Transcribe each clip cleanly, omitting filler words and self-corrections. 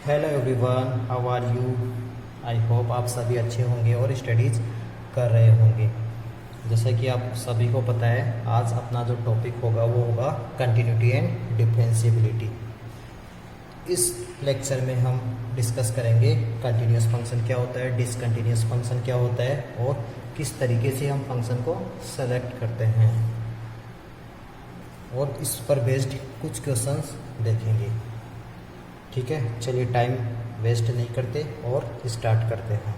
Hello everyone, how are you. I hope आप सभी अच्छे होंगे और स्टडीज़ कर रहे होंगे। जैसा कि आप सभी को पता है, आज अपना जो टॉपिक होगा वो होगा कंटिन्यूटी एंड डिफरेंशिएबिलिटी। इस लेक्चर में हम डिस्कस करेंगे कंटिन्यूस फंक्शन क्या होता है, डिसकंटिन्यूस फंक्शन क्या होता है और किस तरीके से हम फंक्शन को सेलेक्ट करते हैं, और इस पर बेस्ड कुछ क्वेश्चंस देखेंगे। ठीक है, चलिए टाइम वेस्ट नहीं करते और स्टार्ट करते हैं।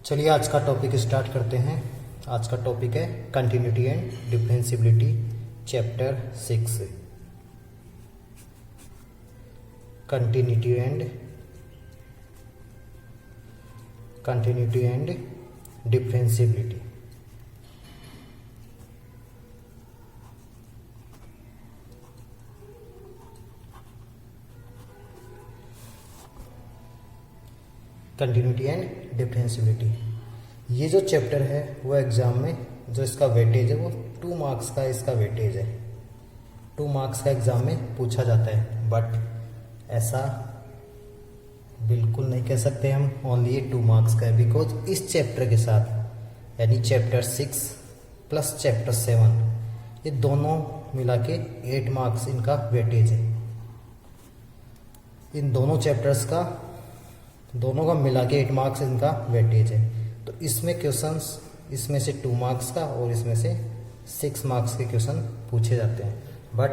चलिए आज का टॉपिक स्टार्ट करते हैं। आज का टॉपिक है continuity and differentiability, chapter 6। Continuity and differentiability. Continuity and differentiability, ये जो चैप्टर है वो एग्ज़ाम में जो इसका वेटेज है वो 2 मार्क्स का इसका वेटेज है। 2 मार्क्स का एग्ज़ाम में पूछा जाता है, बट ऐसा बिल्कुल नहीं कह सकते हम ओनली ये 2 मार्क्स का है, बिकॉज इस चैप्टर के साथ यानी चैप्टर 6 प्लस चैप्टर 7 ये दोनों मिला के 8 मार्क्स इनका वेटेज है। इन दोनों चैप्टर्स का दोनों का मिला के 8 मार्क्स इनका वेटेज है। तो इसमें क्वेश्चंस इसमें से 2 मार्क्स का और इसमें से 6 मार्क्स के क्वेश्चन पूछे जाते हैं। बट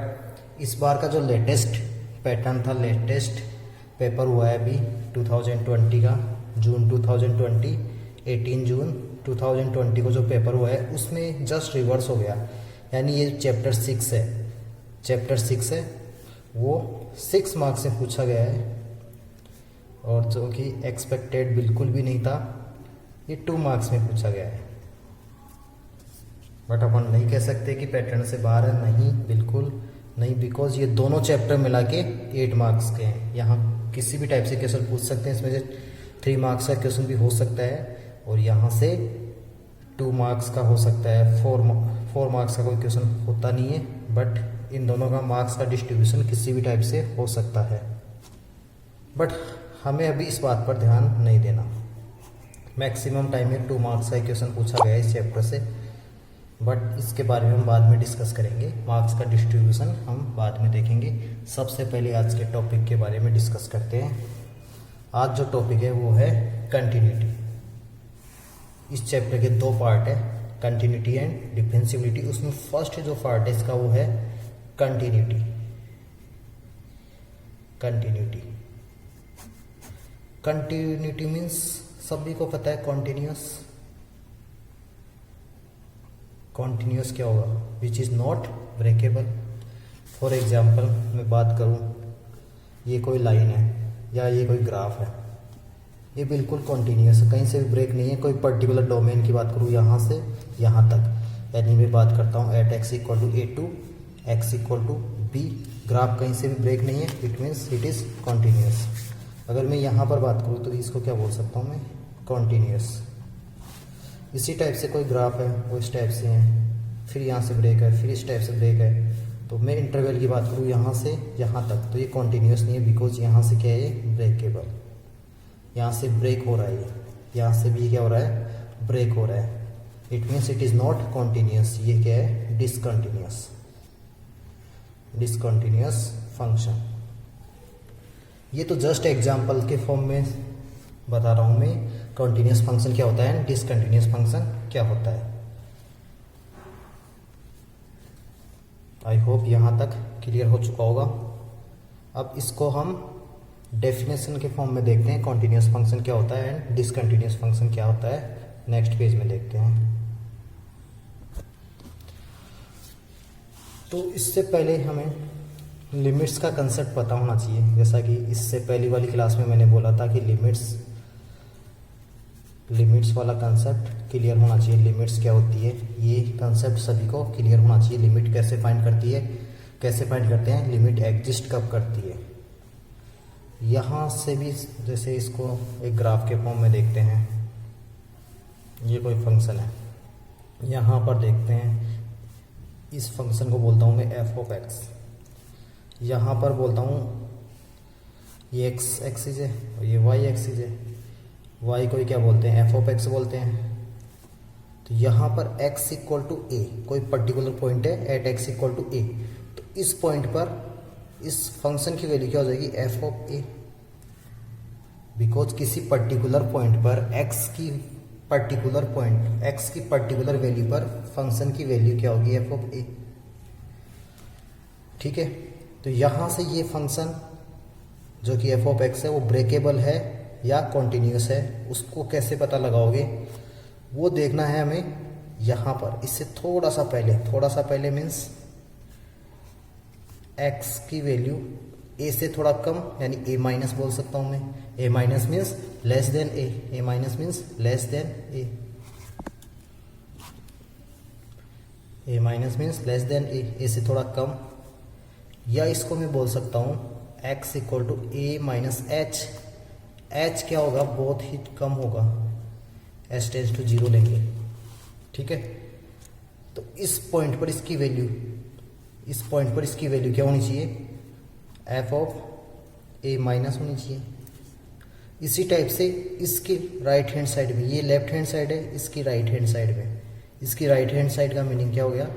इस बार का जो लेटेस्ट पैटर्न था, लेटेस्ट पेपर हुआ है अभी 2020 का, जून 2020, 18 जून 2020 को जो पेपर हुआ है उसमें जस्ट रिवर्स हो गया। यानी ये चैप्टर 6 है वो 6 मार्क्स से पूछा गया है, और जो कि एक्सपेक्टेड बिल्कुल भी नहीं था, ये 2 मार्क्स में पूछा गया है। बट अपन नहीं कह सकते कि पैटर्न से बाहर है, नहीं, बिल्कुल नहीं, बिकॉज ये दोनों चैप्टर मिला के 8 मार्क्स के हैं। यहाँ किसी भी टाइप से क्वेश्चन पूछ सकते हैं, इसमें से 3 मार्क्स का क्वेश्चन भी हो सकता है और यहाँ से 2 मार्क्स का हो सकता है। 4 मार्क्स का कोई क्वेश्चन होता नहीं है, बट इन दोनों का मार्क्स का डिस्ट्रीब्यूशन किसी भी टाइप से हो सकता है। बट हमें अभी इस बात पर ध्यान नहीं देना। मैक्सिमम टाइम में 2 मार्क्स का क्वेश्चन पूछा गया है इस चैप्टर से, बट इसके बारे में हम बाद में डिस्कस करेंगे। मार्क्स का डिस्ट्रीब्यूशन हम बाद में देखेंगे। सबसे पहले आज के टॉपिक के बारे में डिस्कस करते हैं। आज जो टॉपिक है वो है कंटिन्यूटी। इस चैप्टर के 2 पार्ट है, कंटिन्यूटी एंड डिफरेंशिएबिलिटी। उसमें फर्स्ट जो पार्ट है इसका वो है कंटिन्यूटी। कंटिन्यूटी मीन्स सभी को पता है कॉन्टिन्यूस क्या होगा, which is not breakable. For example मैं बात करूँ, ये कोई लाइन है या ये कोई ग्राफ है, ये बिल्कुल कॉन्टिन्यूस है, कहीं से भी ब्रेक नहीं है। कोई पर्टिकुलर डोमेन की बात करूँ यहाँ से यहाँ तक, यानी मैं बात करता हूँ at x equal to a to x equal to b, graph कहीं से भी ब्रेक नहीं है, it means it is continuous. अगर मैं यहाँ पर बात करूँ तो इसको क्या बोल सकता हूँ मैं, कॉन्टिन्यूस। इसी टाइप से कोई ग्राफ है वो इस टाइप से है, फिर यहाँ से ब्रेक है, फिर इस टाइप से ब्रेक है। तो मैं इंटरवल की बात करूँ यहाँ से यहाँ तक, तो ये कॉन्टिन्यूस नहीं है, बिकॉज यहाँ से क्या है, ये ब्रेकेबल, यहाँ से ब्रेक हो रहा है, यहाँ से भी क्या हो रहा है, ब्रेक हो रहा है। It means it is not continuous. ये क्या है, डिसकंटिन्यूस फंक्शन। ये तो जस्ट एग्जाम्पल के फॉर्म में बता रहा हूँ मैं कॉन्टिन्यूस फंक्शन क्या होता है, डिसकंटिन्यूस फंक्शन क्या होता है। आई होप यहाँ तक क्लियर हो चुका होगा। अब इसको हम डेफिनेशन के फॉर्म में देखते हैं, कॉन्टिन्यूस फंक्शन क्या होता है एंड डिसकंटिन्यूस फंक्शन क्या होता है। नेक्स्ट पेज में देखते हैं। तो इससे पहले हमें लिमिट्स का कंसेप्ट पता होना चाहिए। जैसा कि इससे पहली वाली क्लास में मैंने बोला था कि लिमिट्स वाला कंसेप्ट क्लियर होना चाहिए। लिमिट्स क्या होती है, ये कंसेप्ट सभी को क्लियर होना चाहिए। लिमिट कैसे फाइंड करती है, कैसे फाइंड करते हैं, लिमिट एग्जिस्ट कब करती है। यहाँ से भी जैसे इसको एक ग्राफ के फॉर्म में देखते हैं, ये कोई फंक्शन है, यहाँ पर देखते हैं इस फंक्शन को बोलता हूँ मैं एफ ऑफ एक्स। यहाँ पर बोलता हूँ ये एक्स एक्सिस है और ये वाई एक्सिस है। वाई को क्या बोलते हैं, एफ ऑफ एक्स बोलते हैं। तो यहाँ पर x इक्वल टू ए, कोई पर्टिकुलर पॉइंट है एट x इक्वल टू ए, तो इस पॉइंट पर इस फंक्शन की वैल्यू क्या हो जाएगी, एफ ऑफ ए। बिकॉज किसी पर्टिकुलर पॉइंट पर x की पर्टिकुलर वैल्यू पर फंक्शन की वैल्यू क्या होगी, एफ ऑफ ए। ठीक है, तो यहाँ से ये फंक्शन जो कि एफ ऑफ एक्स है वो ब्रेकेबल है या कॉन्टिन्यूस है, उसको कैसे पता लगाओगे वो देखना है हमें। यहाँ पर इससे थोड़ा सा पहले मीन्स x की वैल्यू a से थोड़ा कम, यानी a माइनस बोल सकता हूँ मैं। a minus means less than a minus means less than a minus means less than a से थोड़ा कम। या इसको मैं बोल सकता हूँ x equal to a minus h। h क्या होगा, बहुत ही कम होगा, h टेंस टू 0 लेंगे। ठीक है, तो इस पॉइंट पर इसकी वैल्यू क्या होनी चाहिए, f ऑफ a माइनस होनी चाहिए। इसी टाइप से इसके राइट हैंड साइड में, ये लेफ्ट हैंड साइड है, इसकी राइट हैंड साइड में, इसकी राइट हैंड साइड का मीनिंग क्या हो गया,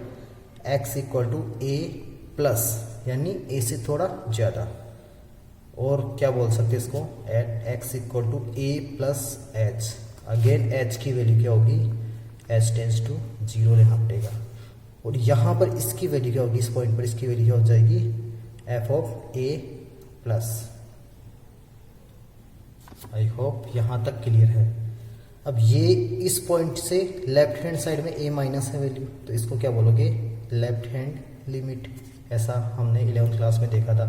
x equal to a plus, यानी a से थोड़ा ज़्यादा। और क्या बोल सकते हैं इसको, at x equal to a plus h। Again h की वैल्यू क्या होगी, h टेंस टू 0 लेना पड़ेगा। और यहाँ पर इसकी वैल्यू क्या होगी, इस पॉइंट पर इसकी वैल्यू क्या हो जाएगी, f of a plus. I hope यहाँ तक क्लियर है। अब ये इस पॉइंट से लेफ्ट हैंड साइड में a माइनस है वैल्यू, तो इसको क्या बोलोगे, लेफ्ट हैंड लिमिट। ऐसा हमने 11th क्लास में देखा था।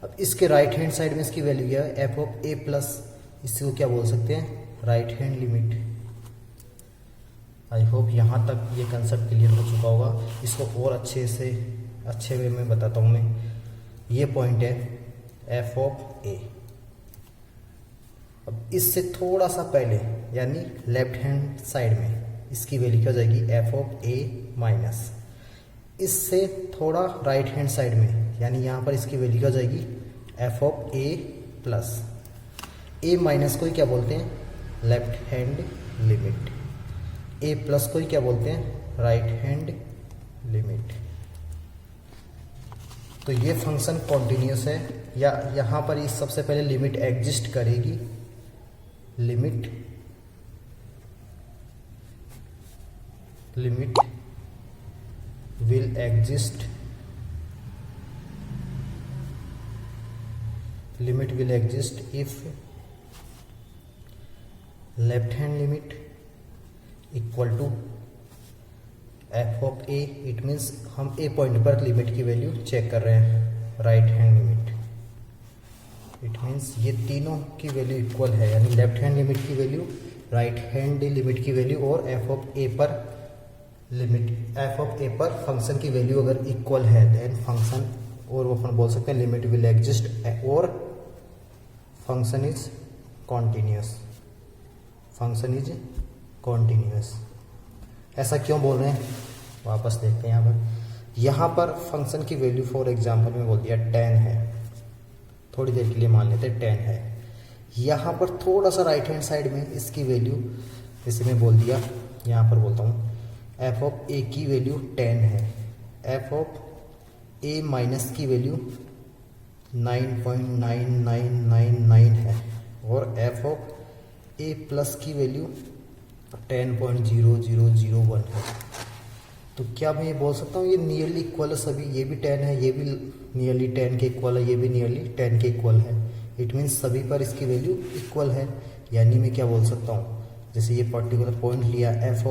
अब इसके राइट हैंड साइड में इसकी वैल्यू क्या है, f ऑफ a प्लस, इसको क्या बोल सकते हैं, राइट हैंड लिमिट। आई होप यहाँ तक ये कंसेप्ट क्लियर हो चुका होगा। इसको और अच्छे वे में बताता हूँ मैं। ये पॉइंट है f ऑफ a। अब इससे थोड़ा सा पहले, यानी लेफ्ट हैंड साइड में, इसकी वैल्यू क्या हो जाएगी, f ऑफ a माइनस। इससे थोड़ा राइट हैंड साइड में, यानी यहाँ पर इसकी वैल्यू क्या हो जाएगी, f of a plus. a minus को ही क्या बोलते हैं, left hand limit. a plus को ही क्या बोलते हैं, राइट हैंड लिमिट। तो ये फंक्शन कॉन्टिन्यूस है, या यहाँ पर इस सबसे पहले लिमिट एग्जिस्ट करेगी, limit will exist if left hand limit equal to f of a। It means हम a पॉइंट पर लिमिट की वैल्यू चेक कर रहे हैं, right hand limit. It means ये तीनों की वैल्यू इक्वल है, यानी लेफ्ट हैंड लिमिट की वैल्यू, राइट हैंड लिमिट की वैल्यू और f ऑफ a पर लिमिट, f ऑफ a पर फंक्शन की वैल्यू अगर इक्वल है देन फंक्शन, और वो अपन बोल सकते हैं लिमिट विल एग्जिस्ट और फंक्शन इज कॉन्टिन्यूस। ऐसा क्यों बोल रहे हैं, वापस देखते हैं। यहाँ पर फंक्शन की वैल्यू फॉर एग्जांपल में बोल दिया 10 है, थोड़ी देर के लिए मान लेते हैं 10 है। यहाँ पर थोड़ा सा राइट हैंड साइड में इसकी वैल्यू, जैसे मैं बोल दिया, यहाँ पर बोलता हूँ f ऑफ a की वैल्यू 10 है, f ऑफ a माइनस की वैल्यू 9.9999 है, और f ऑफ a प्लस की वैल्यू 10.0001 है। तो क्या मैं ये बोल सकता हूँ ये नियरली इक्वल है सभी, ये भी 10 है, ये भी नियरली 10 के इक्वल है, ये भी नियरली 10 के इक्वल है। इट मीन्स सभी पर इसकी वैल्यू इक्वल है। यानी मैं क्या बोल सकता हूँ, जैसे ये पर्टिकुलर पॉइंट लिया f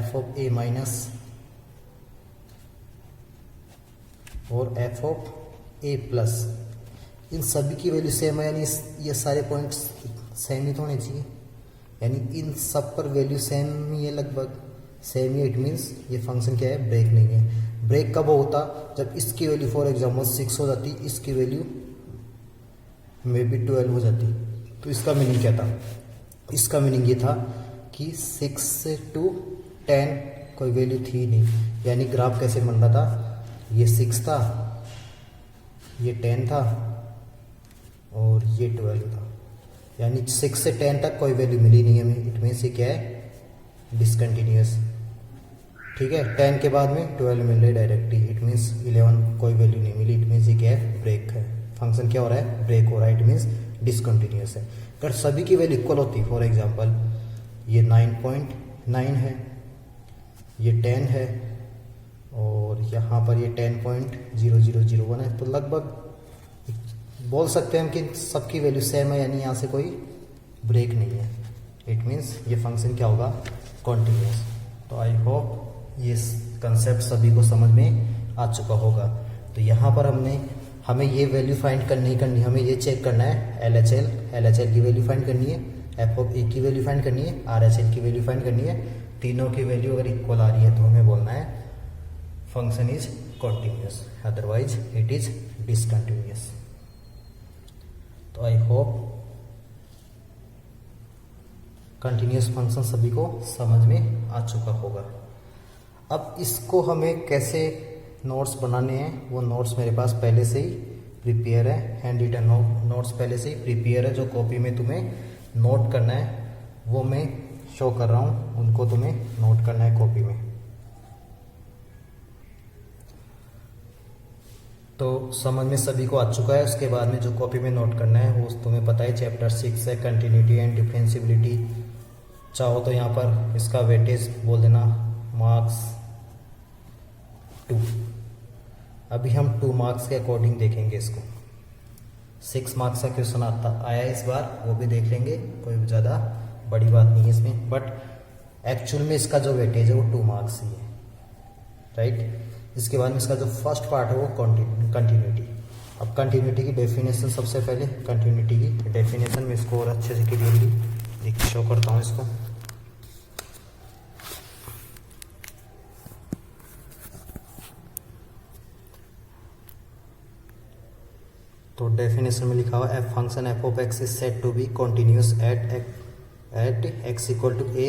ऑफ a माइनस और f ऑफ a प्लस, इन सभी की वैल्यू सेम है, यानी ये सारे पॉइंट्स सेम ही तो होने चाहिए, यानी इन सब पर वैल्यू सेम ही है, लगभग सेम ही। इट मीन्स ये फंक्शन क्या है, ब्रेक नहीं है। ब्रेक कब होता, जब इसकी वैल्यू फॉर एग्जाम्पल 6 हो जाती, इसकी वैल्यू मे बी 12 हो जाती। तो इसका मीनिंग क्या था, इसका मीनिंग ये था कि 6 से टू 10 कोई वैल्यू थी नहीं, यानी ग्राफ कैसे बन रहा था, ये 6 था, ये 10 था, और ये 12 था, यानी 6 से 10 तक कोई वैल्यू मिली नहीं हमें। इट मीन्स ये क्या है, डिसकंटिन्यूस। ठीक है, 10 के बाद में 12 मिल रही है डायरेक्टली। इट मीन्स 11 कोई वैल्यू नहीं मिली। इट मीन्स ये क्या है, ब्रेक है। फंक्शन क्या हो रहा है, ब्रेक हो रहा है। इट मीन्स डिसकंटिन्यूस है। अगर सभी की वैल्यू इक्वल होती, फॉर एग्जांपल ये 9.9 है, ये 10 है और यहाँ पर ये 10.0001 है, तो लगभग बोल सकते हैं हम कि सबकी वैल्यू सेम है, यानी यहाँ से कोई ब्रेक नहीं है। इट मीन्स ये फंक्शन क्या होगा, कॉन्टिन्यूस। तो आई होप ये कंसेप्ट सभी को समझ में आ चुका होगा। तो यहाँ पर हमें ये वैल्यू फाइंड करनी हमें ये चेक करना है LHL की वैल्यू फाइंड करनी है, f(a) की वैल्यू फाइंड करनी है, RHL की वैल्यू फाइंड करनी है। तीनों की वैल्यू अगर इक्वल आ रही है तो हमें बोलना है function is continuous, otherwise it is discontinuous. तो आई होप कंटिन्यूस फंक्शन सभी को समझ में आ चुका होगा। अब इसको हमें कैसे नोट्स बनाने हैं, वो नोट्स मेरे पास पहले से ही प्रिपेयर है, हैंड रिटन नोट्स पहले से ही प्रिपेयर है। जो कॉपी में तुम्हें नोट करना है वो मैं शो कर रहा हूँ, उनको तुम्हें नोट करना है कॉपी में। तो समझ में सभी को आ चुका है। उसके बाद में जो कॉपी में नोट करना है वो तुम्हें पता है, चैप्टर 6 है, कंटिन्यूटी एंड डिफरेंशियबिलिटी। चाहो तो यहाँ पर इसका वेटेज बोल देना मार्क्स 2। अभी हम 2 मार्क्स के अकॉर्डिंग देखेंगे इसको। 6 मार्क्स का क्वेश्चन आया इस बार, वो भी देख लेंगे, कोई ज़्यादा बड़ी बात नहीं है इसमें। बट एक्चुअल में इसका जो वेटेज है वो 2 मार्क्स ही है, राइट। इसके बाद में इसका जो फर्स्ट पार्ट है वो कंटिन्यूटी। अब कंटिन्यूटी की डेफिनेशन, सबसे पहले कंटिन्यूटी की डेफिनेशन में इसको और अच्छे से क्लियरली एक शो करता हूँ इसको। तो डेफिनेशन में लिखा हुआ है, function F of X is said to be continuous at X equal to A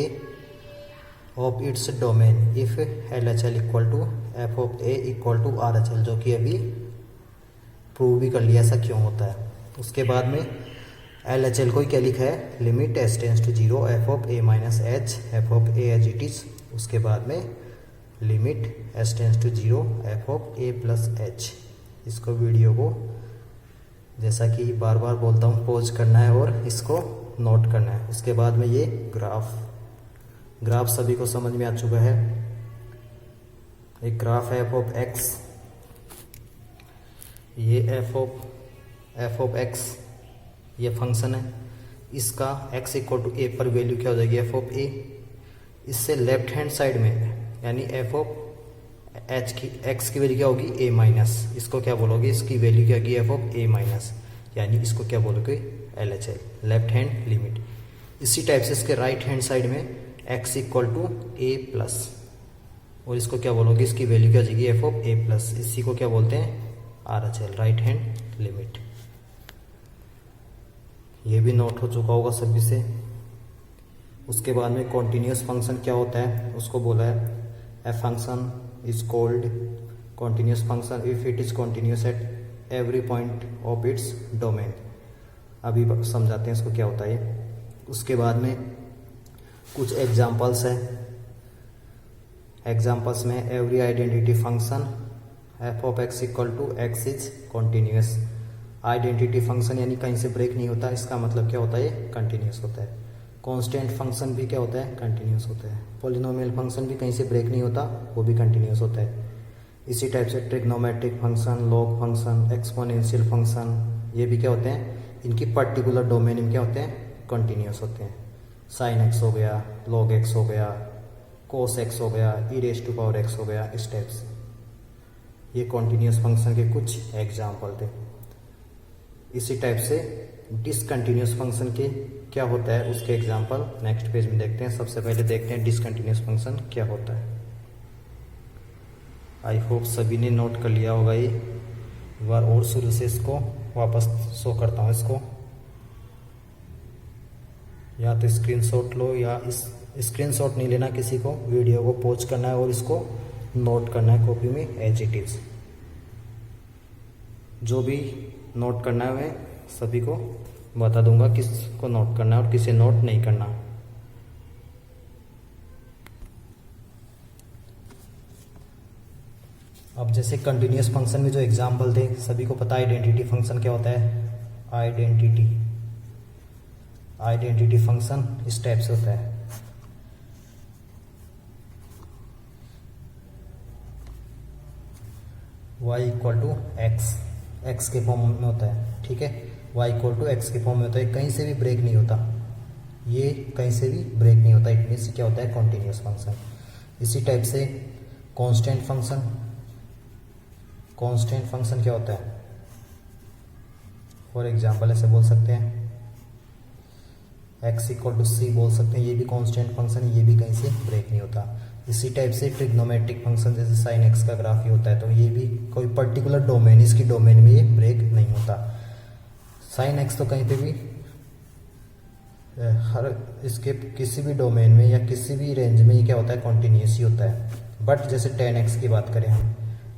of its domain if LHL equal to F of A equal to RHL, जो कि अभी प्रूव भी कर लिया ऐसा क्यों होता है। उसके बाद में LHL को क्या लिखा है, limit s tends to 0 F of a minus H F of a as it is. उसके बाद में limit s tends to 0 F of a plus H. इसको वीडियो को जैसा कि बार बार बोलता हूँ पॉज करना है और इसको नोट करना है। उसके बाद में ये ग्राफ सभी को समझ में आ चुका है। एक ग्राफ है एफ ऑफ एक्स, ये एफ ऑफ एक्स ये फंक्शन है, इसका x इक्वल टू ए पर वैल्यू क्या हो जाएगी, एफ ऑफ ए। इससे लेफ्ट हैंड साइड में यानी एफ ऑफ एच की एक्स की वैल्यू क्या होगी, ए माइनस। इसको क्या बोलोगे, इसकी वैल्यू क्या होगी, एफ ऑफ ए माइनस, यानी इसको क्या बोलोगे, LHL, लेफ्ट हैंड लिमिट। इसी टाइप से इसके राइट हैंड साइड में x equal to A plus, और इसको क्या बोलोगे, इसकी वैल्यू क्या हो जाएगी, एफ ऑफ ए प्लस। इसी को क्या बोलते हैं, RHL, राइट हैंड लिमिट। ये भी नोट हो चुका होगा सभी से। उसके बाद में कॉन्टिन्यूस फंक्शन क्या होता है, उसको बोला है ए function is called continuous function if it is continuous at every point of its domain. अभी समझाते हैं इसको क्या होता है। उसके बाद में कुछ एग्जांपल्स हैं। एग्जांपल्स में every identity function F of X equal to X is continuous. Identity function यानी कहीं से ब्रेक नहीं होता, इसका मतलब क्या होता है, कंटिन्यूस होता है। कांस्टेंट फंक्शन भी क्या होता है, कंटिन्यूस होता है। पॉलिनोमियल फंक्शन भी कहीं से ब्रेक नहीं होता, वो भी कंटिन्यूस होता है। इसी टाइप से trigonometric function, log function, exponential function, ये भी क्या होते हैं, इनकी पर्टिकुलर डोमेन में क्या होते हैं, कंटिन्यूस होते हैं। साइन एक्स हो गया, लॉग एक्स हो गया, कोस एक्स हो गया, e raise to power x हो गया, इस टाइप से। ये कॉन्टिन्यूस फंक्शन के कुछ एग्जाम्पल थे। इसी टाइप से डिसकंटिन्यूस फंक्शन के क्या होता है, उसके एग्जाम्पल नेक्स्ट पेज में देखते हैं। सबसे पहले देखते हैं डिसकंटिन्यूस फंक्शन क्या होता है। आई होप सभी ने नोट कर लिया होगा। ये एक बार और शुरू से इसको वापस शो करता हूँ इसको, या तो स्क्रीनशॉट लो, या इस स्क्रीनशॉट नहीं लेना किसी को, वीडियो को पॉज करना है और इसको नोट करना है कॉपी में एज इट इज। जो भी नोट करना है सभी को बता दूंगा किसको नोट करना है और किसे नोट नहीं करना। अब जैसे कंटिन्यूस फंक्शन में जो एग्जाम्पल थे, सभी को पता है आइडेंटिटी फंक्शन क्या होता है। आइडेंटिटी फंक्शन इस टाइप से होता है। y इक्वल टू एक्स के फॉर्म में होता है, ठीक है। y इक्वल टू एक्स के फॉर्म में होता है, कहीं से भी ब्रेक नहीं होता, ये कहीं से भी ब्रेक नहीं होता। इट मीन्स क्या होता है, कॉन्टिन्यूस फंक्शन। इसी टाइप से कांस्टेंट फंक्शन क्या होता है, फॉर एग्जाम्पल ऐसे बोल सकते हैं x इक्वल टू सी बोल सकते हैं, ये भी कांस्टेंट फंक्शन है, ये भी कहीं से ब्रेक नहीं होता। इसी टाइप से ट्रिग्नोमेट्रिक फंक्शन जैसे साइन एक्स का ग्राफ ही होता है, तो ये भी कोई पर्टिकुलर डोमेन, इसकी डोमेन में ये ब्रेक नहीं होता। साइन एक्स तो कहीं पे भी हर इसके किसी भी डोमेन में या किसी भी रेंज में ये क्या होता है, कॉन्टिन्यूस ही होता है। बट जैसे tan x की बात करें हम,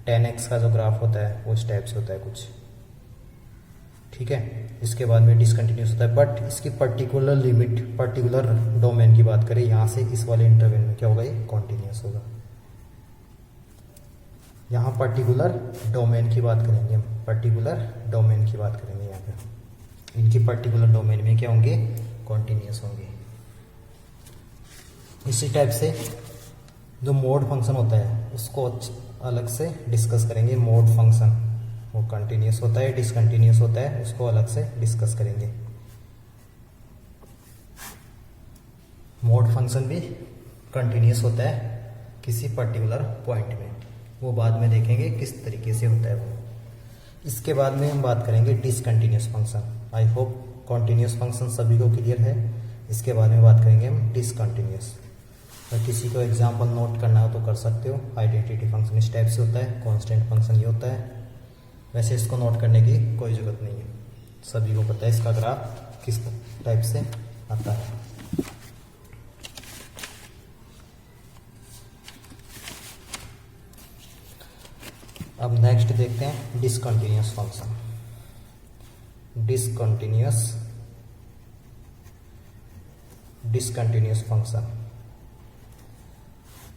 tan x का जो ग्राफ होता है वो इस टाइप से होता है कुछ, ठीक है। इसके बाद में डिसकंटिन्यूस होता है, बट इसकी पर्टिकुलर लिमिट, पर्टिकुलर डोमेन की बात करें, यहाँ से इस वाले इंटरवल में क्या होगा, ये कॉन्टिन्यूस होगा। यहाँ पर्टिकुलर डोमेन की बात करेंगे हम, पर्टिकुलर डोमेन की बात करेंगे यहाँ पे, इनकी पर्टिकुलर डोमेन में क्या होंगे, कॉन्टिन्यूस होंगे। इसी टाइप से जो मोड फंक्शन होता है उसको अलग से डिस्कस करेंगे। मोड फंक्शन वो कंटिन्यूस होता है, डिसकंटिन्यूस होता है, उसको अलग से डिस्कस करेंगे। मोड फंक्शन भी कंटिन्यूस होता है किसी पर्टिकुलर पॉइंट में, वो बाद में देखेंगे किस तरीके से होता है वो। इसके बाद में हम बात करेंगे discontinuous function. I hope continuous function सभी को क्लियर है। इसके बाद में बात करेंगे हम डिसकंटिन्यूस। अगर किसी को एग्जाम्पल नोट करना हो तो कर सकते हो। आइडेंटिटी फंक्शन इस टाइप से होता है, कांस्टेंट फंक्शन ये होता है। वैसे इसको नोट करने की कोई ज़रूरत नहीं है, सभी को पता है इसका ग्राफ किस टाइप से आता है। अब नेक्स्ट देखते हैं डिसकंटिन्यूस फंक्शन। डिसकंटिन्यूस फंक्शन,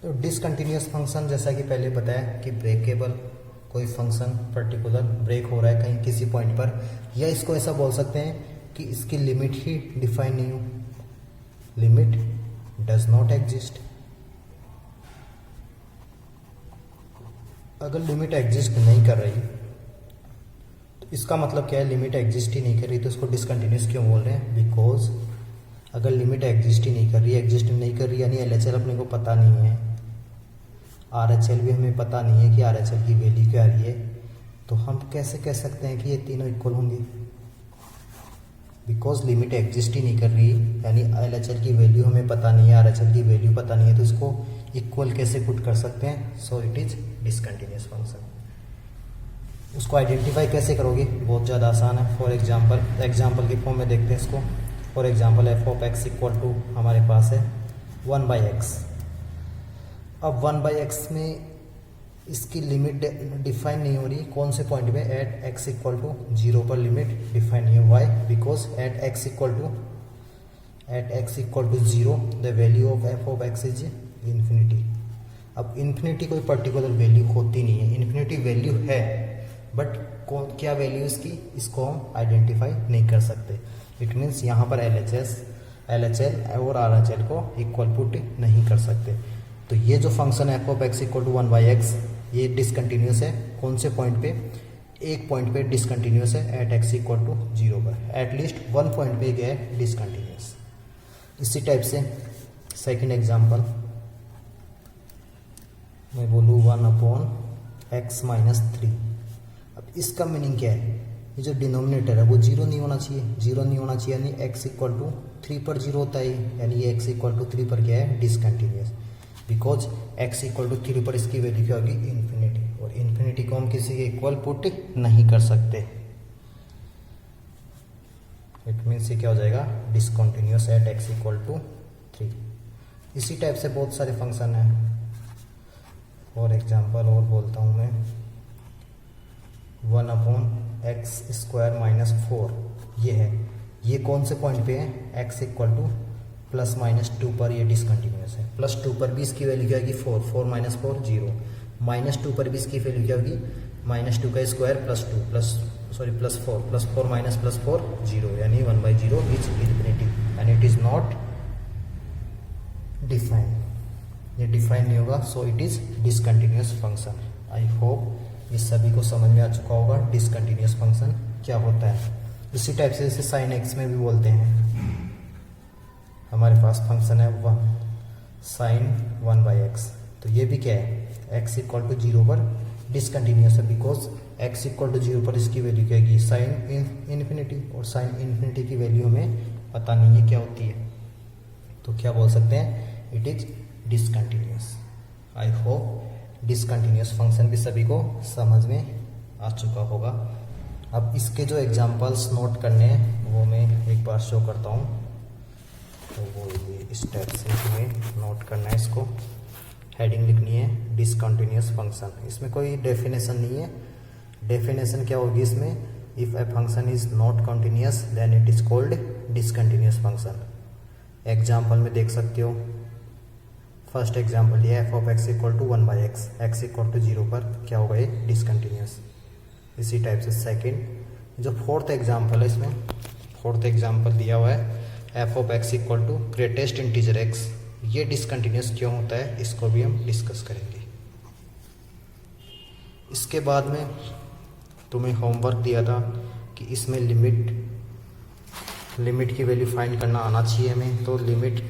तो डिसकंटिन्यूस फंक्शन जैसा कि पहले बताया कि ब्रेकेबल, कोई फंक्शन पर्टिकुलर ब्रेक हो रहा है कहीं किसी पॉइंट पर, या इसको ऐसा बोल सकते हैं कि इसकी लिमिट ही डिफाइन नहीं हो, लिमिट डज नॉट एग्जिस्ट। अगर लिमिट एग्जिस्ट नहीं कर रही तो इसका मतलब क्या है, लिमिट एग्जिस्ट ही नहीं कर रही, तो इसको डिसकंटिन्यूस क्यों बोल रहे हैं, बिकॉज अगर लिमिट एग्जिस्ट ही नहीं कर रही यानी LHL अपने को पता नहीं है, RHL भी हमें पता नहीं है कि RHL की वैल्यू क्या आ रही है, तो हम कैसे कह सकते हैं कि ये तीनों इक्वल होंगे, बिकॉज लिमिट एग्जिस्ट ही नहीं कर रही, यानी LHL की वैल्यू हमें पता नहीं है, RHL की वैल्यू पता नहीं है, तो इसको इक्वल कैसे पुट कर सकते हैं। So it is discontinuous function. उसको आइडेंटिफाई कैसे करोगे, बहुत ज़्यादा आसान है। फॉर एग्जाम्पल के फॉर्म में देखते हैं इसको। For example F of X equal to हमारे पास है 1/x। अब 1/x में इसकी लिमिट डिफाइन नहीं हो रही, कौन से पॉइंट में, एट x इक्वल टू 0 पर लिमिट डिफाइन नहीं है। Why, because at x equal to 0 the value of F of X is infinity. अब इन्फिनिटी कोई पर्टिकुलर वैल्यू होती नहीं है, इन्फिनिटी वैल्यू है, बट क्या वैल्यू इसकी, इसको हम आइडेंटिफाई नहीं कर सकते। इट मीन्स यहाँ पर LHL और RHL को इक्वल पुट नहीं कर सकते। तो ये जो फंक्शन है F of X equal to 1/x, ये डिसकंटिन्यूस है। कौन से पॉइंट पे, एक पॉइंट पे डिसकंटिन्यूस है, एट x इक्वल टू 0 पर, एटलीस्ट वन पॉइंट पे गया है डिसकंटिन्यूस। इसी टाइप से सेकंड एग्जांपल मैं बोलूँ 1/x माइनस 3। अब इसका मीनिंग क्या है, ये जो डिनोमिनेटर है वो 0 नहीं होना चाहिए, 0 नहीं होना चाहिए, यानी x इक्वल टू 3 पर 0 होता है, यानी ये x इक्वल टू 3 पर क्या है, discontinuous. Because x equal to 3 पर इसकी वैल्यू क्या होगी, इन्फिनिटी, और इन्फिनिटी को हम किसी के इक्वल पुट नहीं कर सकते। इट मीन्स ये क्या हो जाएगा, discontinuous at x equal to 3। इसी टाइप से बहुत सारे फंक्शन हैं। फॉर एग्जाम्पल और बोलता हूँ मैं 1/x एक्स स्क्वायर माइनस 4 ये है। ये कौन से पॉइंट पे है? X equal two plus minus 2 पर ये डिसकंटिन्यूस है। प्लस 2 पर भी इसकी वैल्यू क्या होगी? 4, 4 माइनस 4 0। माइनस 2 पर भी इसकी वैल्यू क्या होगी? माइनस 2 का square plus 2 plus 4 minus plus 4 0, यानी 1/0 is infinity and it is not define. ये डिफाइन नहीं होगा, so it is discontinuous function. I hope ये सभी को समझ में आ चुका होगा डिसकंटिन्यूस फंक्शन क्या होता है। इसी टाइप से जैसे साइन एक्स में भी बोलते हैं, हमारे पास फंक्शन है साइन 1/x, तो ये भी क्या है? x इक्वल टू 0 पर डिसकंटिन्यूस है, बिकॉज x इक्वल टू 0 पर इसकी वैल्यू क्या है? साइन इन्फिनिटी, और साइन इन्फिनिटी की वैल्यू हमें पता नहीं है क्या होती है, तो क्या बोल सकते हैं? It is discontinuous. I hope discontinuous function भी सभी को समझ में आ चुका होगा। अब इसके जो एग्जांपल्स नोट करने हैं वो मैं एक बार शो करता हूँ। तो वो ये स्टेप से हमें नोट करना है, इसको हेडिंग लिखनी है डिसकंटिन्यूस फंक्शन। इसमें कोई डेफिनेशन नहीं है। डेफिनेशन क्या होगी इसमें? If a function is not continuous then it is called discontinuous function. Example में देख सकते हो, फर्स्ट एग्जाम्पल ये F of X equal to 1/x, X equal to 0 पर क्या होगा? ये डिसकंटिन्यूस। इसी टाइप से सेकेंड जो फोर्थ एग्जाम्पल है, इसमें फोर्थ एग्जाम्पल दिया हुआ है F of X equal to greatest integer X, ये डिसकंटिन्यूस क्यों होता है इसको भी हम डिस्कस करेंगे। इसके बाद में तुम्हें होमवर्क दिया था कि इसमें लिमिट की वैल्यू फाइंड करना आना चाहिए हमें। तो लिमिट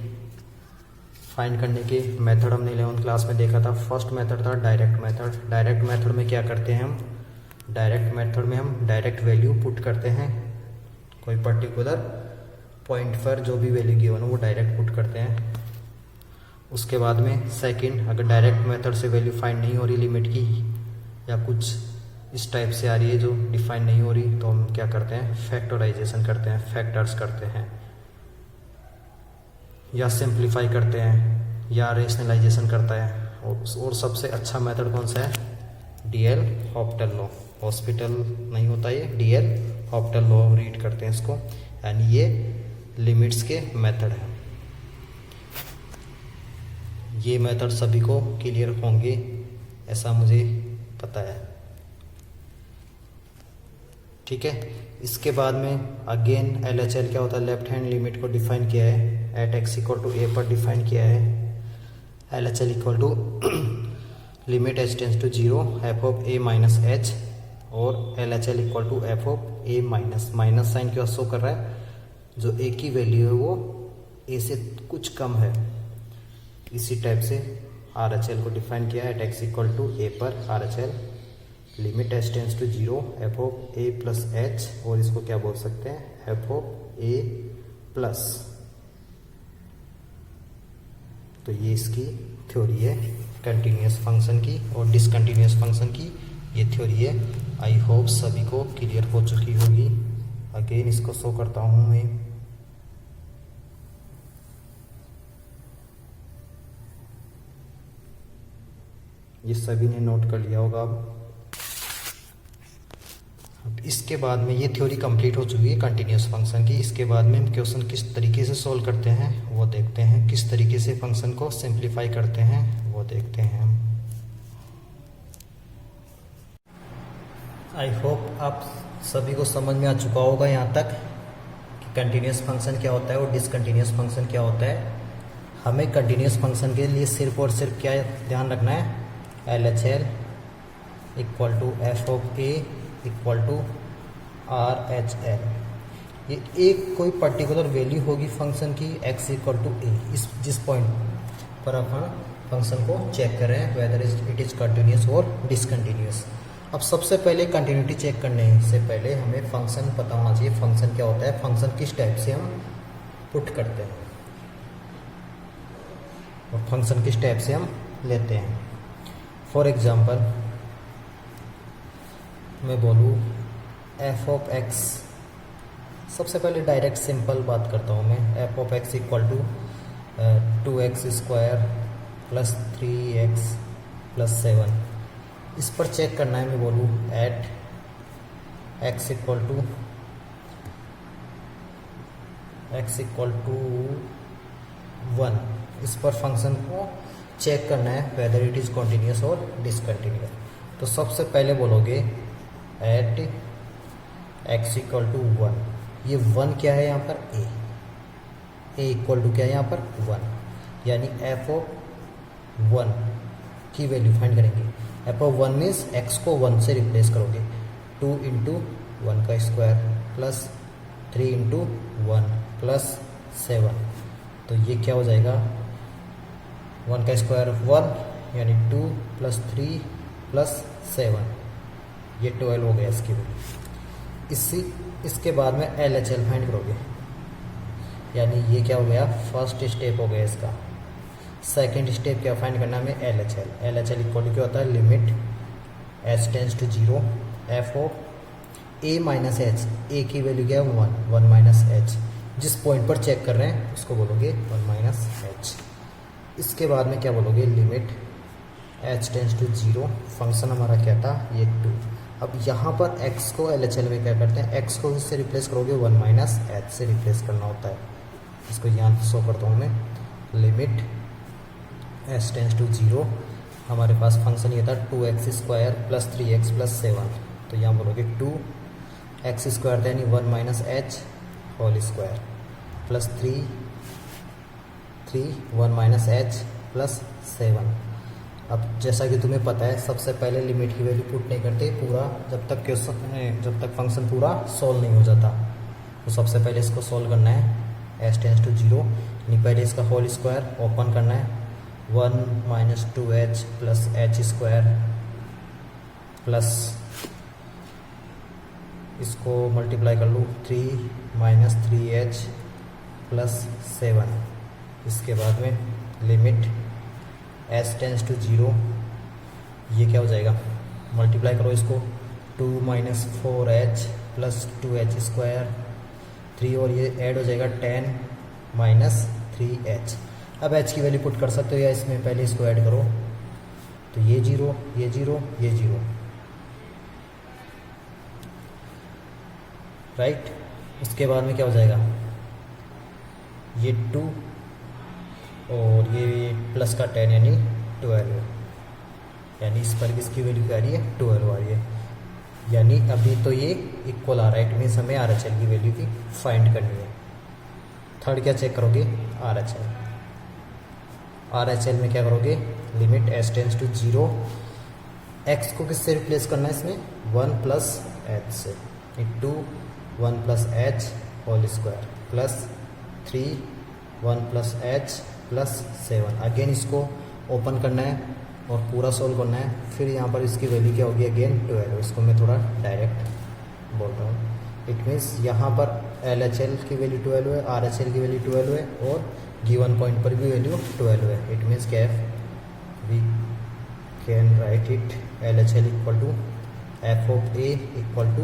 फाइंड करने के मेथड हमने 11th क्लास में देखा था। फर्स्ट मेथड था डायरेक्ट मेथड। डायरेक्ट मेथड में क्या करते हैं हम? डायरेक्ट मेथड में हम डायरेक्ट वैल्यू पुट करते हैं, कोई पर्टिकुलर पॉइंट पर जो भी वैल्यू गिवन हो वो डायरेक्ट पुट करते हैं। उसके बाद में सेकंड, अगर डायरेक्ट मेथड से वैल्यू फाइंड नहीं हो रही लिमिट की, या कुछ इस टाइप से आ रही है जो डिफाइन नहीं हो रही, तो हम क्या करते हैं? फैक्टराइजेशन करते हैं, फैक्टर्स करते हैं, या सिंप्लीफाई करते हैं, या रेशनलाइजेशन करता है। और सबसे अच्छा मेथड कौन सा है? DL हॉप्टल law. हॉस्पिटल नहीं होता ये, डीएल हॉप्टल लॉ रीड करते हैं इसको, यानी ये लिमिट्स के मेथड हैं। ये मेथड सभी को क्लियर होंगे ऐसा मुझे पता है, ठीक है। इसके बाद में अगेन LHL क्या होता है? लेफ्ट हैंड लिमिट को डिफाइन किया है, at X equal to A पर डिफाइन किया है। LHL equal to limit H tends to 0 F of A minus H, और LHL equal to F of A minus sign क्यों शो कर रहा है? जो ए की वैल्यू है वो ए से कुछ कम है। इसी टाइप से RHL को डिफाइन किया है, at X equal to A पर RHL limit H tends to 0 F of A plus H, और इसको क्या बोल सकते हैं? F of A plus. तो ये इसकी थ्योरी है कंटिन्यूस फंक्शन की और डिसकंटिन्यूस फंक्शन की, ये थ्योरी है। आई होप सभी को क्लियर हो चुकी होगी। अगेन इसको शो करता हूँ मैं। ये सभी ने नोट कर लिया होगा। अब इसके बाद में ये थ्योरी कंप्लीट हो चुकी है कंटिन्यूस फंक्शन की। इसके बाद में हम क्वेश्चन किस तरीके से सॉल्व करते हैं वो देखते हैं, किस तरीके से फंक्शन को सिंप्लीफाई करते हैं वो देखते हैं हम। आई होप आप सभी को समझ में आ चुका होगा यहाँ तक कि कंटिन्यूस फंक्शन क्या होता है और डिसकंटिन्यूस फंक्शन क्या होता है। हमें कंटिन्यूस फंक्शन के लिए सिर्फ और सिर्फ क्या ध्यान रखना है? LHL equal to F of A equal to RHL। ये एक कोई पर्टिकुलर वैल्यू होगी फंक्शन की x इक्वल टू ए, इस जिस पॉइंट पर अपन फंक्शन को चेक कर रहे हैं वेदर इट इज कंटिन्यूस और डिसकंटिन्यूस। अब सबसे पहले कंटिन्यूटी चेक करने से पहले हमें फंक्शन पता होना चाहिए। फंक्शन क्या होता है, फंक्शन किस टाइप से हम पुट करते हैं और फंक्शन किस टाइप से हम लेते हैं। फॉर एग्जाम्पल मैं बोलूँ एफ ऑफ एक्स, सबसे पहले डायरेक्ट सिंपल बात करता हूँ मैं। F of X equal to 2x square plus 3x plus 7, इस पर चेक करना है। मैं बोलूँ एट x इक्वल टू 1, इस पर फंक्शन को चेक करना है वेदर इट इज़ कॉन्टीन्यूस और डिसकंटिन्यूस। तो सबसे पहले बोलोगे एट x इक्वल टू 1, ये 1 क्या है यहाँ पर a इक्वल टू क्या है यहाँ पर 1, यानी f ऑफ 1 की वैल्यू फाइंड करेंगे। f ऑफ 1 मीन्स x को 1 से रिप्लेस करोगे, 2 इंटू 1 का स्क्वायर प्लस 3 इंटू 1 प्लस 7, तो ये क्या हो जाएगा 1 का स्क्वायर 1 यानी 2 प्लस 3 प्लस 7, ये 12 हो गया इसकी वैल्यू। इसके बाद में LHL फाइंड करोगे, यानी ये क्या हो गया फर्स्ट स्टेप हो गया इसका। सेकंड स्टेप क्या फाइंड करना है हमें LHL इक्वल टू क्या होता है limit h tends to 0 f of a minus H, a की वैल्यू क्या है 1 माइनस एच, जिस पॉइंट पर चेक कर रहे हैं उसको बोलोगे 1 माइनस एच। इसके बाद में क्या बोलोगे limit h tends to 0, function हमारा क्या था ये 2। अब यहाँ पर x को LHL में क्या करते हैं, x को इससे रिप्लेस करोगे 1 माइनस एच से रिप्लेस करना होता है। इसको यहाँ शो करता हूँ मैं, लिमिट h टेंस टू 0, हमारे पास फंक्शन ये था 2x square plus 3x plus 7, तो यहाँ बोलोगे 2x स्क्वायर यानी 1 minus H whole square plus 1 minus H plus 7। अब जैसा कि तुम्हें पता है सबसे पहले लिमिट की वैल्यू पुट नहीं करते पूरा, जब तक फंक्शन पूरा सॉल्व नहीं हो जाता। तो सबसे पहले इसको सॉल्व करना है h टेंस टू 0, यानी पहले इसका होल स्क्वायर ओपन करना है 1 minus 2h plus H square plus इसको मल्टीप्लाई कर लूँ 3 माइनस 3h प्लस 7। इसके बाद में लिमिट h टेंस टू 0, ये क्या हो जाएगा मल्टीप्लाई करो इसको 2 minus 4h plus 2h square 3 और ये ऐड हो जाएगा 10 माइनस 3h। अब h की वैल्यू पुट कर सकते हो या इसमें पहले इसको ऐड करो, तो ये 0 ये 0 ये 0, राइट। उसके बाद में क्या हो जाएगा ये 2 और ये प्लस का 10 यानी 12, यानी इस पर इसकी वैल्यू क्या आ रही है 12 आ रही है, यानी अभी तो ये इक्वल आ रहा है, इट मीन्स हमें RHL की वैल्यू की फाइंड करनी है। थर्ड क्या चेक करोगे RHL में क्या करोगे limit h tends to 0, x को किससे रिप्लेस करना है इसमें 1 प्लस एच से, 2 1 plus H whole square plus 3 1 plus H plus 7। Again इसको ओपन करना है और पूरा सोल्व करना है, फिर यहाँ पर इसकी वैल्यू क्या होगी अगेन 12। इसको मैं थोड़ा डायरेक्ट बोल रहा हूँ, इट मीन्स यहाँ पर LHL की वैल्यू 12 है, RHL की वैल्यू 12 है और गिवन पॉइंट पर भी वैल्यू 12 है। इट मीन्स क्या है we can write it LHL equal to f of a equal to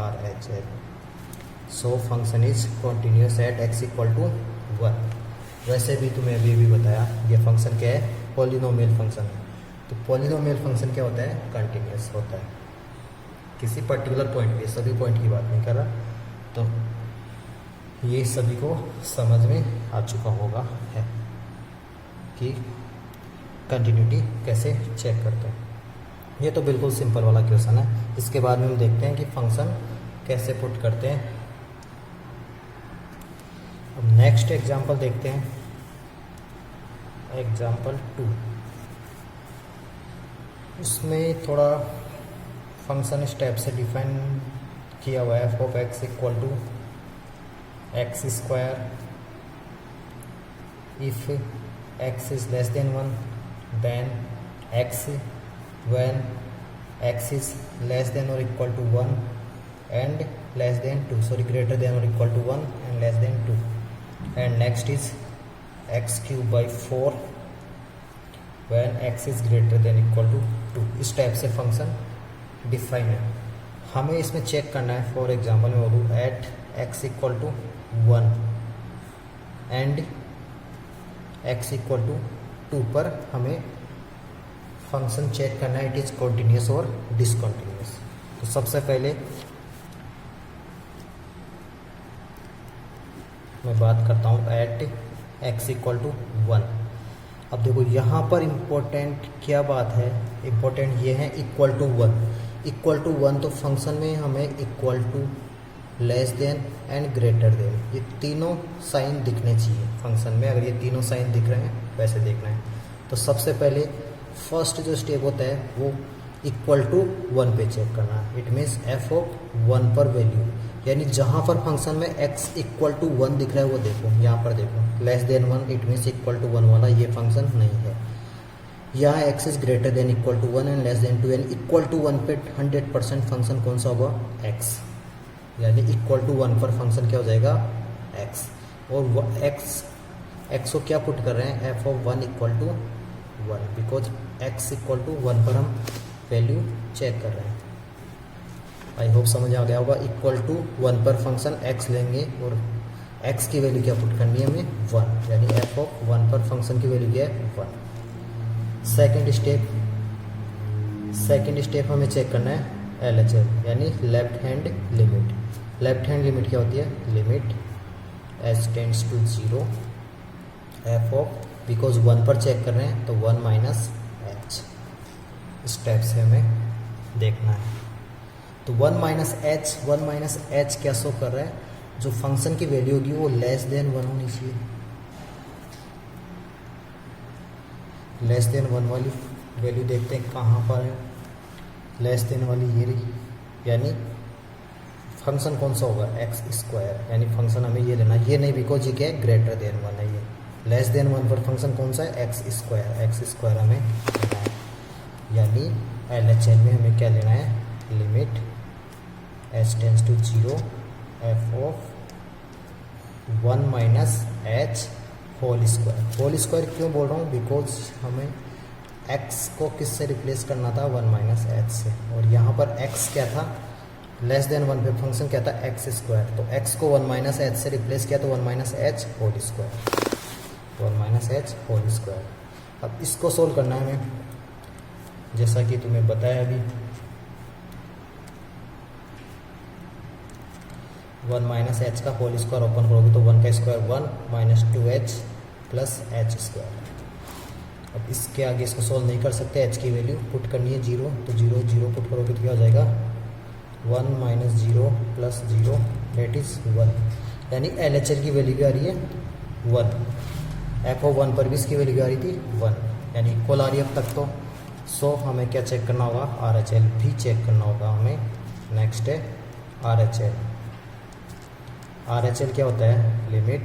RHL। So function is continuous at x equal to 1। वैसे भी तुम्हें अभी भी बताया ये फंक्शन क्या है पॉलिनोमियल फंक्शन है। तो पॉलिनोमियल फंक्शन क्या होता है कंटिन्यूस होता है किसी पर्टिकुलर पॉइंट पे, सभी पॉइंट की बात नहीं कर रहा। तो ये सभी को समझ में आ चुका होगा है कि कंटिन्यूटी कैसे चेक करते हैं। ये तो बिल्कुल सिंपल वाला क्वेश्चन है। इसके बाद में हम देखते हैं कि फंक्शन कैसे पुट करते हैं। अब नेक्स्ट एग्जांपल देखते हैं, एग्जांपल 2। उसमें थोड़ा फंक्शन स्टेप से डिफाइन किया हुआ है। f of x equal to X square if x is less than 1 then x when x is less than or equal to 1 and less than 2, sorry greater than or equal to 1 and less than 2, and next is x cube by 4 when x is greater than equal to 2। इस type से function define है। हमें इसमें check करना है, for example मैं बोलूँ at x equal to 1 and x equal to 2 पर हमें फंक्शन चेक करना है इट इज़ कॉन्टीन्यूस और डिसकॉन्टीन्यूस। तो सबसे पहले मैं बात करता हूँ एट x इक्वल टू 1। अब देखो यहाँ पर इम्पोर्टेंट क्या बात है, इम्पोर्टेंट ये है इक्वल टू 1। इक्वल टू 1 तो फंक्शन में हमें equal to, less than and greater than, ये तीनों साइन दिखने चाहिए फंक्शन में। अगर ये तीनों साइन दिख रहे हैं वैसे देखना है। तो सबसे पहले फर्स्ट जो स्टेप होता है वो इक्वल टू 1 पे चेक करना है। इट मीन्स एफ ऑफ 1 पर वैल्यू, यानी जहाँ पर फंक्शन में x इक्वल टू 1 दिख रहा है वो देखो, यहाँ पर देखो less than 1, it means equal to 1 वाला ये फंक्शन नहीं है। यहाँ x is greater than equal to 1 and less than 2, यानी इक्वल टू 1 पे 100% फंक्शन कौन सा होगा, x, यानी इक्वल टू 1 पर फंक्शन क्या हो जाएगा, x। और x को क्या पुट कर रहे हैं, F of 1 equal to 1, because x equal to 1 पर हम वैल्यू चेक कर रहे हैं। आई होप समझ आ गया होगा। इक्वल टू 1 पर फंक्शन x लेंगे और x की वैल्यू क्या पुट करनी है हमें, 1, यानी एफ ऑफ 1 पर फंक्शन की वैल्यू क्या है, 1। सेकेंड स्टेप हमें चेक करना है LHL, यानी left hand limit. Left hand limit क्या होती है, limit h tends to 0 F of, because 1 पर चेक कर रहे हैं तो 1 माइनस h स्टेप से हमें देखना है। तो 1 माइनस एच क्या शो कर रहा है, जो फंक्शन की वैल्यू होगी वो लेस देन 1 होनी चाहिए। लेस देन 1 वाली वैल्यू देखते हैं कहाँ पर है, लेस देन वाली ये रही, यानी फंक्शन कौन सा होगा, एक्स स्क्वायर, यानी फंक्शन हमें ये लेना, ये नहीं बिकॉज ये क्या है, ग्रेटर देन 1 है। ये लेस देन 1 पर फंक्शन कौन सा है, एक्स स्क्वायर हमें लेना है। यानी LHL में हमें क्या लेना है, limit h tends to 0 F of 1 minus H whole square क्यों बोल रहा हूँ, बिकॉज हमें x को किससे रिप्लेस करना था, 1 माइनस एच से, और यहाँ पर x क्या था, लेस देन 1 पे फंक्शन क्या था, x स्क्वायर, तो x को 1 माइनस एच से रिप्लेस किया तो 1 minus H whole square, 1 minus H whole square. अब इसको सोल्व करना है हमें, जैसा कि तुम्हें बताया अभी, 1 माइनस एच का होल स्क्वायर ओपन करोगे तो 1 का square 1 minus 2h plus H square. अब इसके आगे इसको सोल्व नहीं कर सकते, h की वैल्यू पुट करनी है 0, तो 0 पुट करोगे तो क्या हो जाएगा, 1 माइनस 0 प्लस 0 डेट इज 1, यानी LHL की वैल्यू भी आ रही है 1, एफ ऑफ 1 पर भी इसकी वैल्यू आ रही थी 1, यानी इक्वल आ रही है अब तक तो। सो हमें क्या चेक करना होगा, RHL भी चेक करना होगा हमें। नेक्स्ट है RHL क्या होता है, limit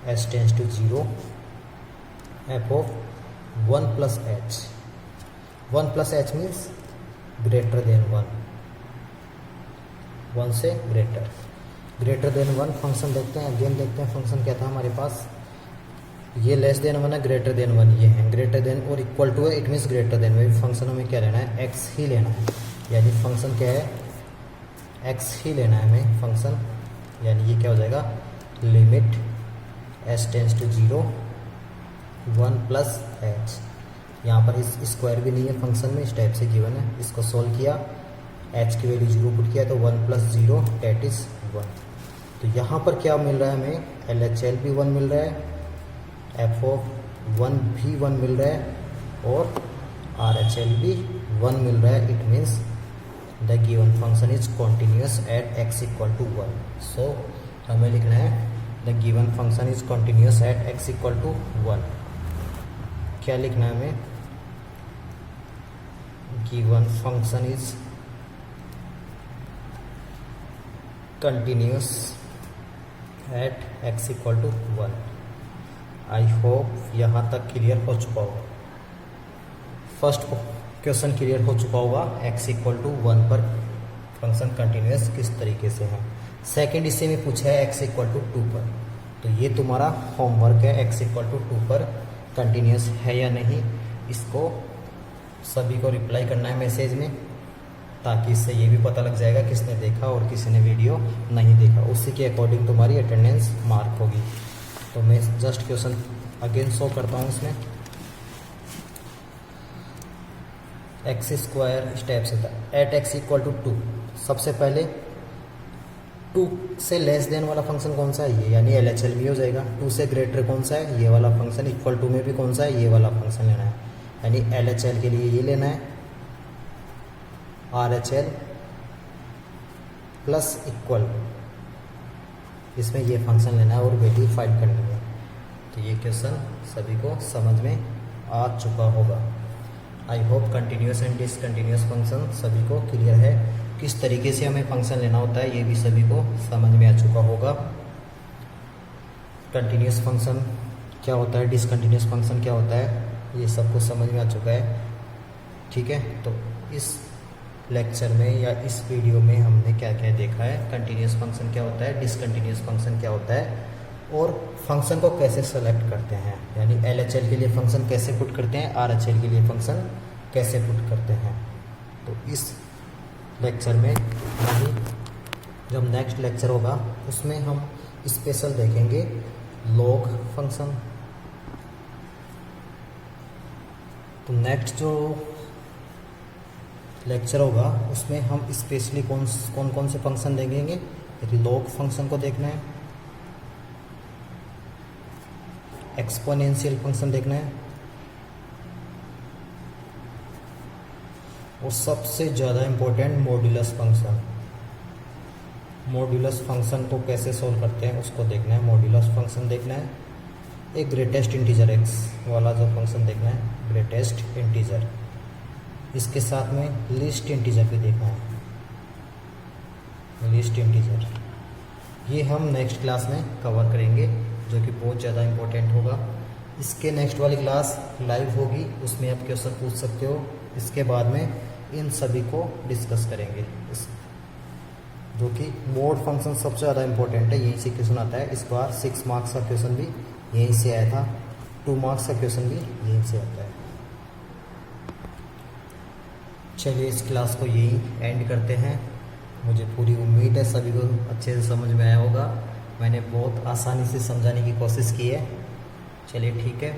h tends to 0 F of 1 plus H, 1 plus H means greater than 1 से ग्रेटर देन 1 फंक्शन देखते हैं, अगेन देखते हैं फंक्शन क्या था हमारे पास, ये लेस देन 1 है, ग्रेटर देन 1 ये है, ग्रेटर देन और इक्वल टू है, इट मीन्स ग्रेटर देन, वही फंक्शन हमें क्या लेना है, x ही लेना है, यानी फंक्शन क्या है, x ही लेना है हमें फंक्शन, यानी ये क्या हो जाएगा, limit h tends to 0 1 plus H, यहाँ पर इस स्क्वायर भी नहीं है फंक्शन में, इस टाइप से गिवन है, इसको सोल्व किया, h की वैल्यू 0 पुट किया तो 1 प्लस 0 डेट इज 1। तो यहाँ पर क्या मिल रहा है हमें, LHL भी 1 मिल रहा है, एफ ऑफ 1 भी 1 मिल रहा है और RHL भी 1 मिल रहा है, it means the given function is continuous at x equal to 1। So हमें लिखना है the given function is continuous at x equal to 1। क्या लिखना है हमें, given function is continuous at x equal to 1। I hope यहाँ तक clear हो चुका होगा, फर्स्ट क्वेश्चन क्लियर हो चुका होगा, x इक्वल टू 1 पर फंक्शन कंटिन्यूस किस तरीके से है। सेकंड इससे में पूछा है x इक्वल टू 2 पर, तो ये तुम्हारा होमवर्क है, x इक्वल टू 2 पर कंटिन्यूस है या नहीं, इसको सभी को रिप्लाई करना है मैसेज में, ताकि इससे ये भी पता लग जाएगा किसने देखा और किसी ने वीडियो नहीं देखा, उसी के अकॉर्डिंग तुम्हारी अटेंडेंस मार्क होगी। तो मैं जस्ट क्वेश्चन अगेन शो करता हूँ इसमें, एक्स स्क्वायर स्टेप से था एट x इक्वल टू 2। सबसे पहले 2 से लेस देन वाला फंक्शन कौन सा है ये, यानी LHL में हो जाएगा। 2 से ग्रेटर कौन सा है, ये वाला फंक्शन। इक्वल टू में भी कौन सा है, ये वाला फंक्शन लेना है, यानी LHL के लिए ये लेना है, RHL प्लस इक्वल, इसमें ये फंक्शन लेना है और वैल्यू फाइंड करनी है। तो ये क्वेश्चन सभी को समझ में आ चुका होगा। I hope continuous and discontinuous function सभी को क्लियर है, किस तरीके से हमें फंक्शन लेना होता है ये भी सभी को समझ में आ चुका होगा। कंटिन्यूस फंक्शन क्या होता है, डिसकंटिन्यूस फंक्शन क्या होता है, ये सबको समझ में आ चुका है। ठीक है, तो इस लेक्चर में या इस वीडियो में हमने क्या क्या देखा है, कंटिन्यूस फंक्शन क्या होता है, डिसकंटिन्यूस फंक्शन क्या होता है, और फंक्शन को कैसे सेलेक्ट करते हैं, यानी LHL के लिए फंक्शन कैसे पुट करते हैं, RHL के लिए फंक्शन कैसे पुट करते हैं। तो इस लेक्चर में नहीं, जब नेक्स्ट लेक्चर होगा उसमें हम स्पेशल देखेंगे लॉग फंक्शन। तो नेक्स्ट जो लेक्चर होगा उसमें हम स्पेशली कौन कौन से फंक्शन देखेंगे, लॉग फंक्शन को देखना है, एक्सपोनेंशियल फंक्शन देखना है, और सबसे ज़्यादा important modulus function. Modulus function को कैसे सोल्व करते हैं उसको देखना है, मॉड्यूलस फंक्शन देखना है, एक ग्रेटेस्ट इंटीजर x वाला जो फंक्शन देखना है, ग्रेटेस्ट इंटीजर, इसके साथ में लीस्ट इंटीजर भी देखना है, लीस्ट इंटीजर। ये हम नेक्स्ट क्लास में कवर करेंगे जो कि बहुत ज़्यादा इम्पोर्टेंट होगा। इसके नेक्स्ट वाली क्लास लाइव होगी, उसमें आप क्वेश्चन पूछ सकते हो। इसके बाद में इन सभी को डिस्कस करेंगे, जो कि मोड फंक्शन सबसे ज़्यादा इम्पोर्टेंट है, यहीं से क्वेश्चन आता है। इस बार 6 मार्क्स का क्वेश्चन भी यहीं से आया था, 2 मार्क्स का क्वेश्चन भी यहीं से आता है। चलिए इस क्लास को यहीं एंड करते हैं। मुझे पूरी उम्मीद है सभी को अच्छे से समझ में आया होगा, मैंने बहुत आसानी से समझाने की कोशिश की है। चलिए ठीक है।